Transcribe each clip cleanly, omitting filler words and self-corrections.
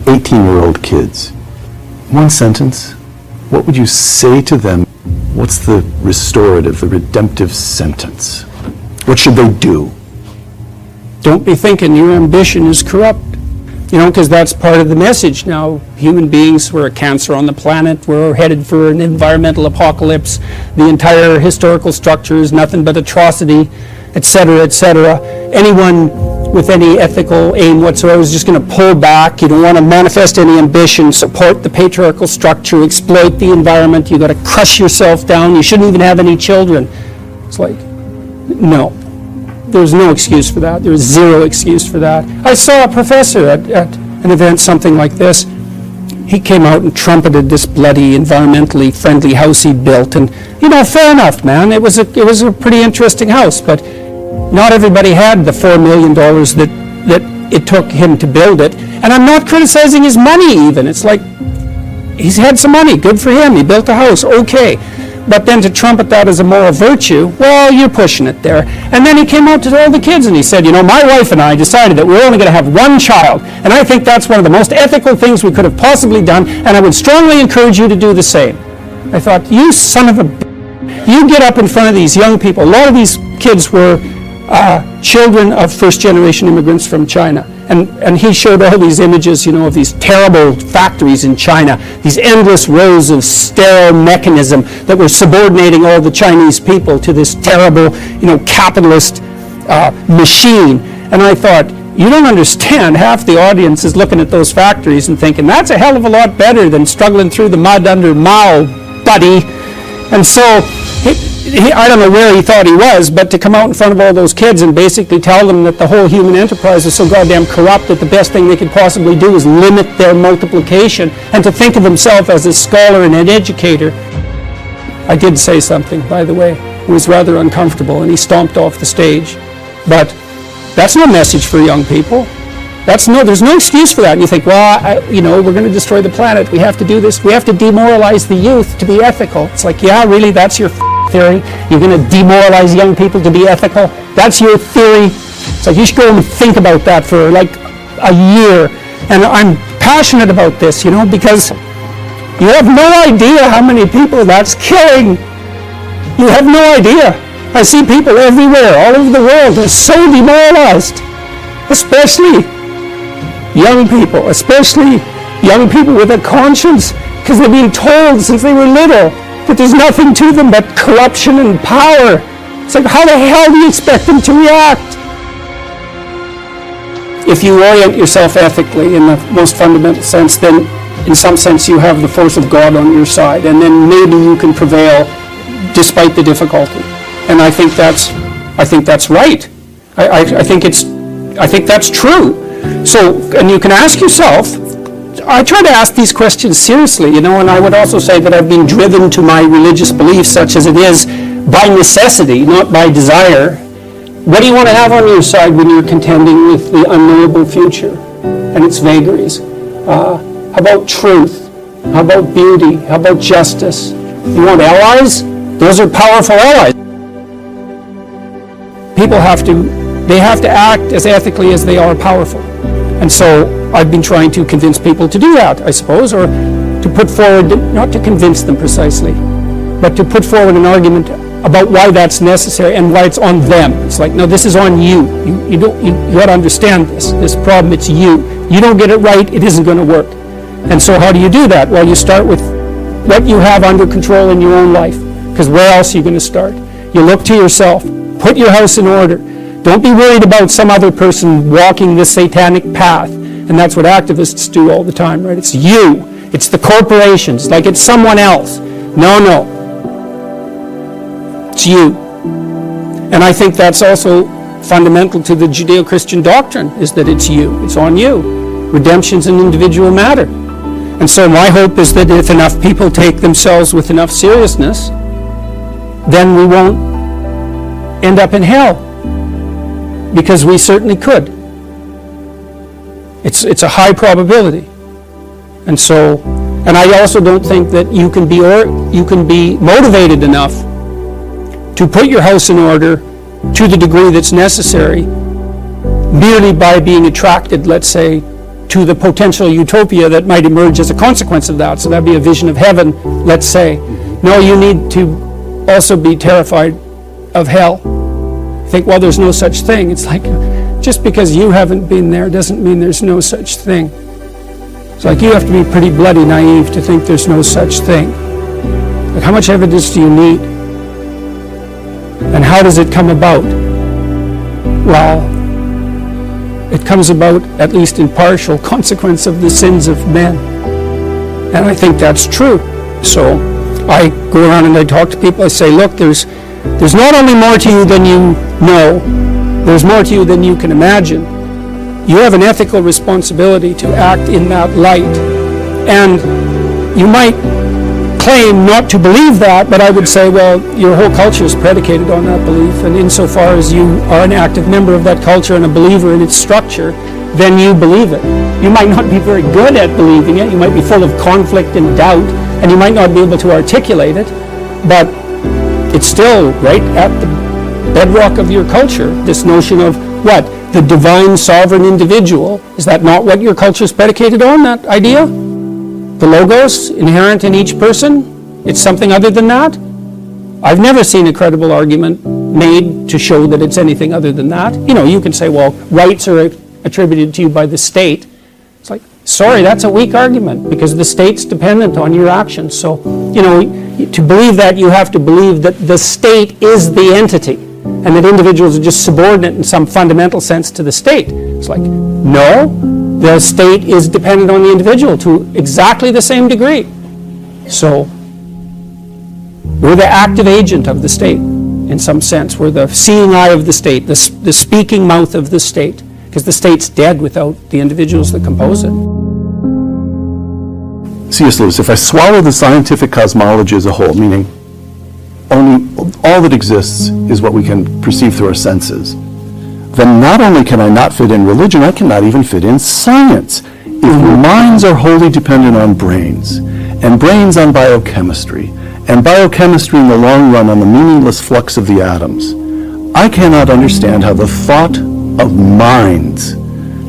18-year-old kids. One sentence, what would you say to them? What's the restorative, the redemptive sentence? What should they do? Don't be thinking your ambition is corrupt. Because that's part of the message now. Human beings, we're a cancer on the planet. We're headed for an environmental apocalypse. The entire historical structure is nothing but atrocity, etc., etc. Anyone with any ethical aim whatsoever is just going to pull back. You don't want to manifest any ambition, support the patriarchal structure, exploit the environment. You've got to crush yourself down. You shouldn't even have any children. It's like, no. There's no excuse for that. There's zero excuse for that. I saw a professor at an event, something like this. He came out and trumpeted this bloody environmentally friendly house he built, and fair enough, man. It was a pretty interesting house, but not everybody had the $4 million that it took him to build it. And I'm not criticizing his money even. It's like, he's had some money. Good for him. He built a house. Okay. But then to trumpet that as a moral virtue, well, you're pushing it there. And then he came out to all the kids and he said, my wife and I decided that we're only going to have one child. And I think that's one of the most ethical things we could have possibly done. And I would strongly encourage you to do the same. I thought, you son of a you get up in front of these young people. A lot of these kids were children of first-generation immigrants from China. And he showed all these images, of these terrible factories in China, these endless rows of sterile mechanism that were subordinating all the Chinese people to this terrible, capitalist machine. And I thought, you don't understand. Half the audience is looking at those factories and thinking, that's a hell of a lot better than struggling through the mud under Mao, buddy. And so, I don't know where he thought he was, but to come out in front of all those kids and basically tell them that the whole human enterprise is so goddamn corrupt that the best thing they could possibly do is limit their multiplication, and to think of himself as a scholar and an educator. I did say something, by the way. It was rather uncomfortable, and he stomped off the stage. But that's no message for young people. There's no excuse for that. And you think, well, we're going to destroy the planet. We have to do this. We have to demoralize the youth to be ethical. It's like, yeah, really, that's your theory? You're going to demoralize young people to be ethical? That's your theory? It's like, you should go and think about that for like a year. And I'm passionate about this, because you have no idea how many people that's killing. You have no idea. I see people everywhere, all over the world, they're so demoralized. Especially young people with a conscience, because they're being told since they were little that there's nothing to them but corruption and power. It's like, how the hell do you expect them to react? If you orient yourself ethically in the most fundamental sense, then in some sense you have the force of God on your side, and then maybe you can prevail despite the difficulty. And I think that's right. I think that's true. So, and you can ask yourself, I try to ask these questions seriously, and I would also say that I've been driven to my religious beliefs, such as it is, by necessity, not by desire. What do you want to have on your side when you're contending with the unknowable future and its vagaries? How about truth? How about beauty? How about justice? You want allies? Those are powerful allies. People have to act as ethically as they are powerful. And so I've been trying to convince people to do that, I suppose, or to put forward, not to convince them precisely, but to put forward an argument about why that's necessary and why it's on them. It's like, no, this is on you. You got to understand this problem. It's you. You don't get it right, it isn't going to work. And so how do you do that? Well, you start with what you have under control in your own life, because where else are you going to start? You look to yourself. Put your house in order. Don't be worried about some other person walking this satanic path. And that's what activists do all the time, right? It's you. It's the corporations, like it's someone else. No. It's you. And I think that's also fundamental to the Judeo-Christian doctrine, is that it's you. It's on you. Redemption's an individual matter. And so my hope is that if enough people take themselves with enough seriousness, then we won't end up in hell. Because we certainly could. It's a high probability. And I also don't think that you can be motivated enough to put your house in order to the degree that's necessary merely by being attracted, let's say, to the potential utopia that might emerge as a consequence of that. So that'd be a vision of heaven, let's say. No, you need to also be terrified of hell. Think, well, there's no such thing. It's like, just because you haven't been there doesn't mean there's no such thing. It's like you have to be pretty bloody naive to think there's no such thing. Like, how much evidence do you need? And how does it come about? Well, it comes about, at least in partial, consequence of the sins of men. And I think that's true. So I go around and I talk to people. I say, look, there's not only more to you than you know, there's more to you than you can imagine. You have an ethical responsibility to act in that light. And you might claim not to believe that, but I would say, well, your whole culture is predicated on that belief, and insofar as you are an active member of that culture and a believer in its structure, then you believe it. You might not be very good at believing it, you might be full of conflict and doubt, and you might not be able to articulate it, but it's still right at the bedrock of your culture, this notion of what? The divine sovereign individual. Is that not what your culture is predicated on, that idea? The logos inherent in each person? It's something other than that? I've never seen a credible argument made to show that it's anything other than that. You know, you can say, well, rights are attributed to you by the state. It's like, sorry, that's a weak argument because the state's dependent on your actions. So, you know, to believe that, you have to believe that the state is the entity and that individuals are just subordinate in some fundamental sense to the state. It's like, no. The state is dependent on the individual to exactly the same degree. So, we're the active agent of the state, in some sense. We're the seeing eye of the state, the speaking mouth of the state, because the state's dead without the individuals that compose it. C.S. Lewis, if I swallow the scientific cosmology as a whole, meaning only all that exists is what we can perceive through our senses, then not only can I not fit in religion, I cannot even fit in science. If minds are wholly dependent on brains, and brains on biochemistry, and biochemistry in the long run on the meaningless flux of the atoms, I cannot understand how the thought of minds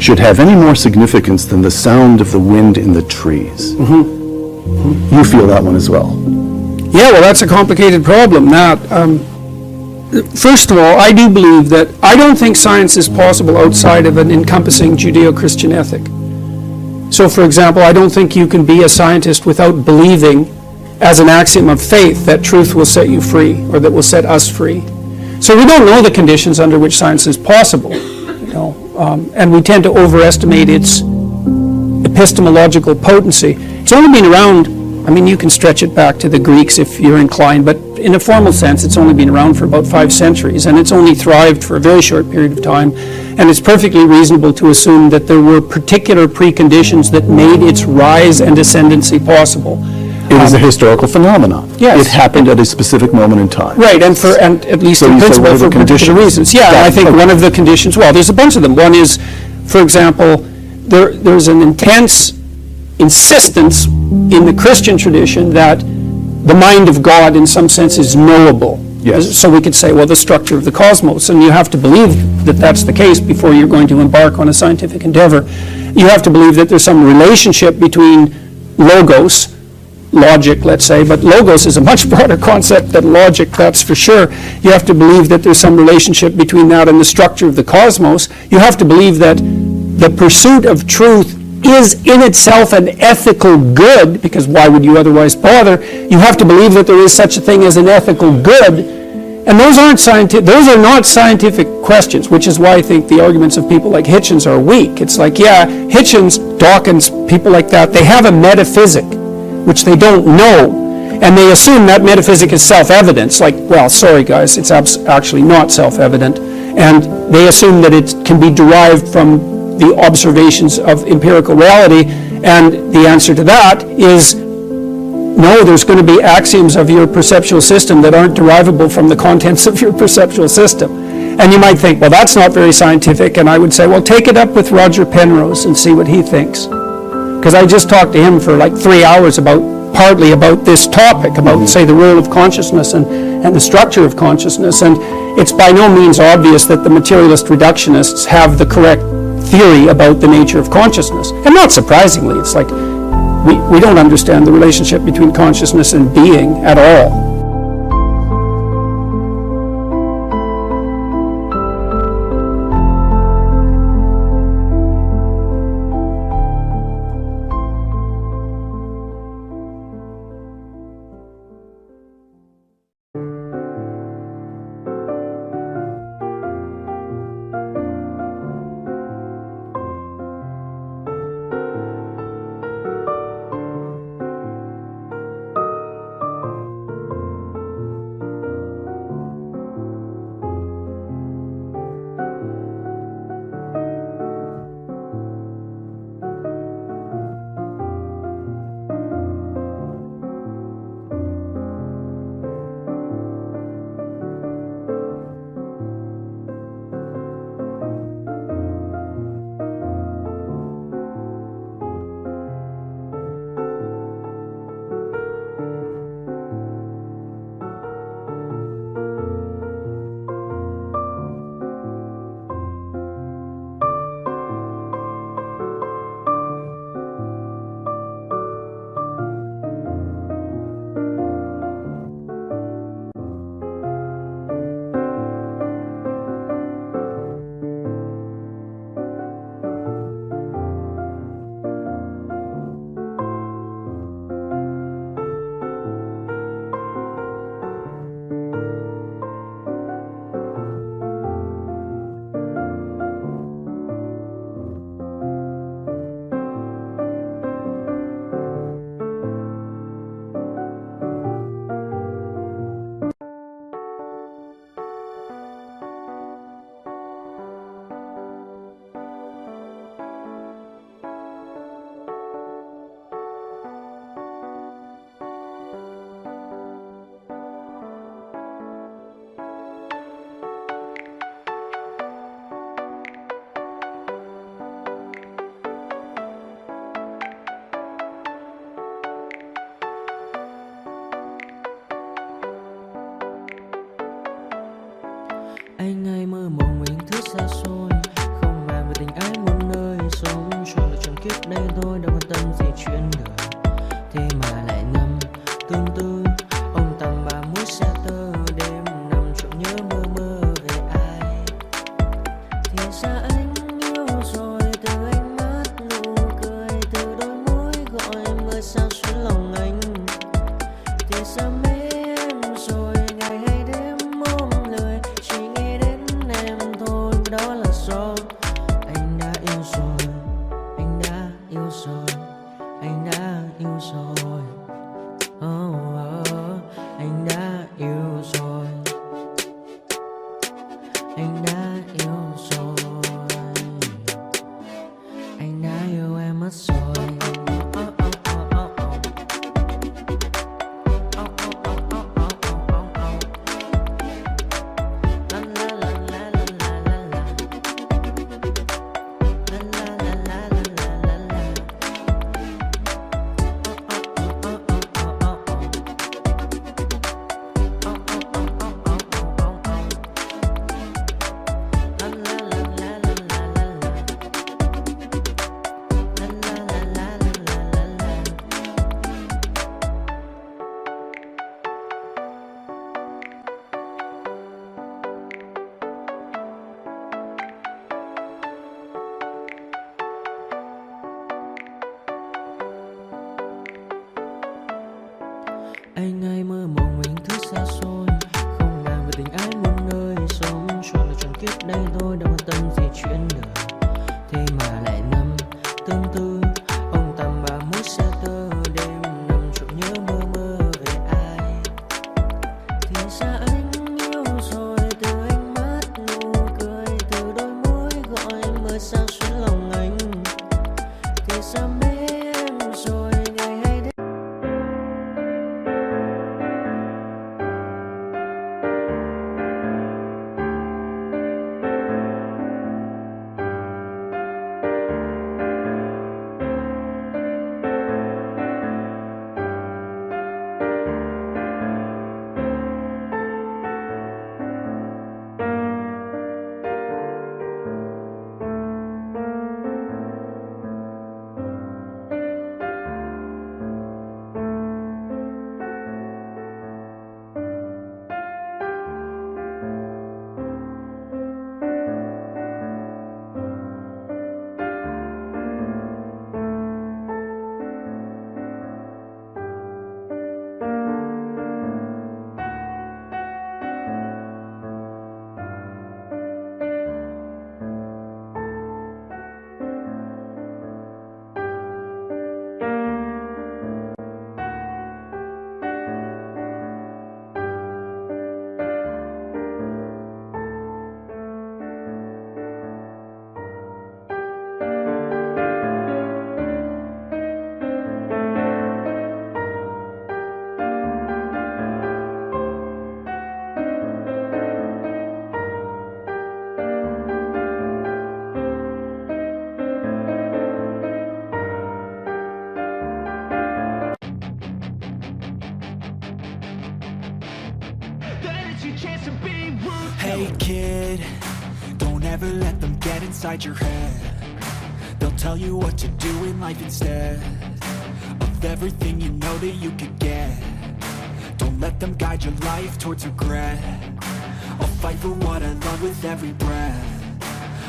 should have any more significance than the sound of the wind in the trees. You feel that one as well? Yeah, well, that's a complicated problem. First of all, I do believe that I don't think science is possible outside of an encompassing Judeo-Christian ethic. So, for example, I don't think you can be a scientist without believing as an axiom of faith that truth will set you free, or that will set us free. So we don't know the conditions under which science is possible, you know, and we tend to overestimate its epistemological potency. It's only been around, I mean, you can stretch it back to the Greeks if you're inclined, but in a formal sense, it's only been around for about 5 centuries, and it's only thrived for a very short period of time, and it's perfectly reasonable to assume that there were particular preconditions that made its rise and ascendancy possible. It is a historical phenomenon. Yes. It happened at a specific moment in time. Right, and at least in principle for particular reasons. Yeah, and I think one of the conditions, well, there's a bunch of them. One is, for example, there's an intense insistence in the Christian tradition that the mind of God in some sense is knowable. Yes. So we could say, well, the structure of the cosmos, and you have to believe that that's the case before you're going to embark on a scientific endeavor. You have to believe that there's some relationship between logos, logic, let's say, but logos is a much broader concept than logic, that's for sure. You have to believe that there's some relationship between that and the structure of the cosmos. You have to believe that the pursuit of truth is in itself an ethical good, because why would you otherwise bother? You have to believe that there is such a thing as an ethical good, and those are not scientific questions, which is why I think the arguments of people like Hitchens are weak. It's like, yeah, Hitchens, Dawkins, people like that, they have a metaphysic, which they don't know, and they assume that metaphysic is self-evident. It's like, well, sorry guys, it's actually not self-evident, and they assume that it can be derived from the observations of empirical reality, and the answer to that is no, there's going to be axioms of your perceptual system that aren't derivable from the contents of your perceptual system. And you might think, well, that's not very scientific, and I would say, well, take it up with Roger Penrose and see what he thinks. Because I just talked to him for like 3 hours partly about this topic, about, say, the role of consciousness and the structure of consciousness, and it's by no means obvious that the materialist reductionists have the correct theory about the nature of consciousness. And not surprisingly, it's like we don't understand the relationship between consciousness and being at all. Anh hay mơ mộng mình thứ xa xôi, không màng về tình ái muôn nơi, sống cho là trọn kiếp đây thôi, đâu quan tâm gì chuyện đời. Thế mà lại nằm tương tư, ông tầm bà mũi xe tơ, đêm nằm trộm nhớ mơ mơ về ai. Thì ra anh yêu rồi, từ ánh mắt nụ cười, từ đôi môi gọi mưa sao xuyến lòng anh. Thì ra mê em rồi, ngày hay đêm ôm lời, chỉ nghĩ đến em thôi, đó là do anh đã yêu rồi, anh đã yêu rồi, anh đã yêu rồi. Anh đã yêu rồi, anh đã yêu rồi, anh đã yêu em mất rồi. Anh hay mơ mộng mình thứ xa xôi, không màng về tình ái muôn nơi, sống cho là trọn kiếp đây thôi, đâu quan tâm gì chuyện đời. Thế mà lại nằm tương tư, ông tầm bà mũi xe tơ, đêm nằm trộm nhớ mơ mơ về ai. Thì ra anh yêu rồi, từ ánh mắt nụ cười, từ đôi môi gọi mưa sao xuyến lòng anh. Thì ra mê em rồi, ngày hay đêm your chance to be ruthless. Hey kid, don't ever let them get inside your head. They'll tell you what to do in life instead of everything you know that you could get. Don't let them guide your life towards regret. I'll fight for what I love with every breath.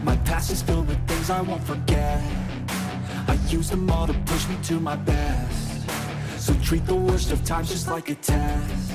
My past is filled with things I won't forget. I use them all to push me to my best. So treat the worst of times just like a test.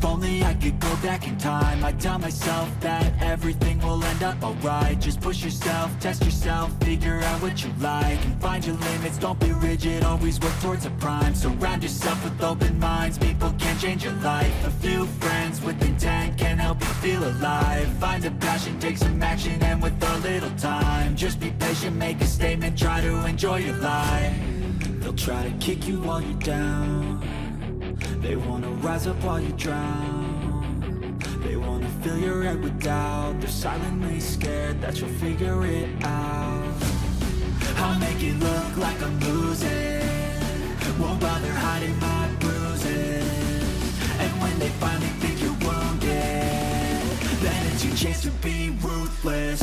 If only I could go back in time, I'd tell myself that everything will end up alright. Just push yourself, test yourself, figure out what you like, and find your limits, don't be rigid, always work towards a prime. Surround yourself with open minds, people can change your life. A few friends with intent can help you feel alive. Find a passion, take some action, and with a little time, just be patient, make a statement, try to enjoy your life. They'll try to kick you while you're down. They wanna rise up while you drown. They wanna fill your head with doubt. They're silently scared that you'll figure it out. I'll make it look like I'm losing, won't bother hiding my bruises. And when they finally think you're wounded, then it's your chance to be ruthless.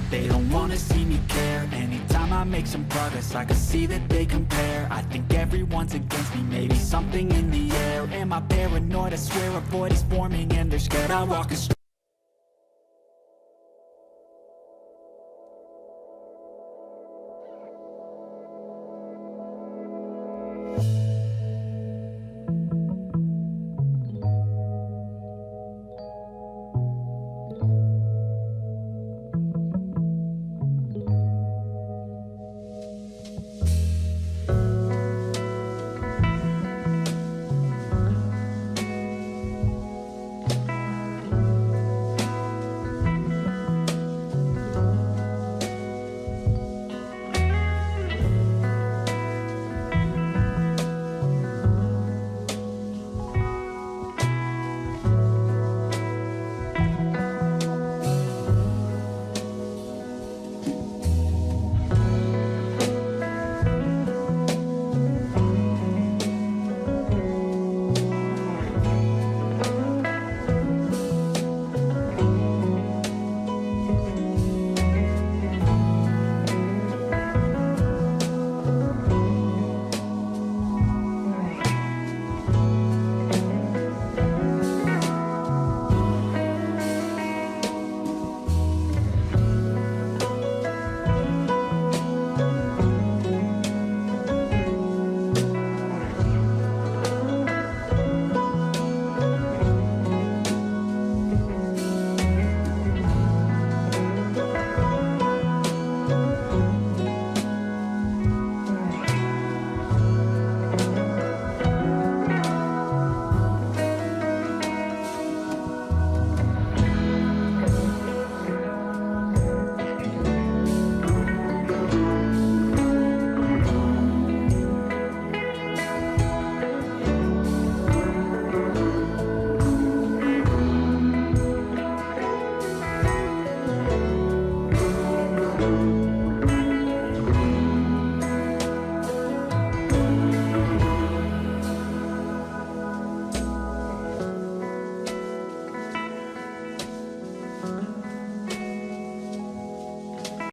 They don't wanna see me care. Anytime I make some progress, I can see that they compare. I think everyone's against me, maybe something in the air. Am I paranoid? I swear a void is forming and they're scared I walk a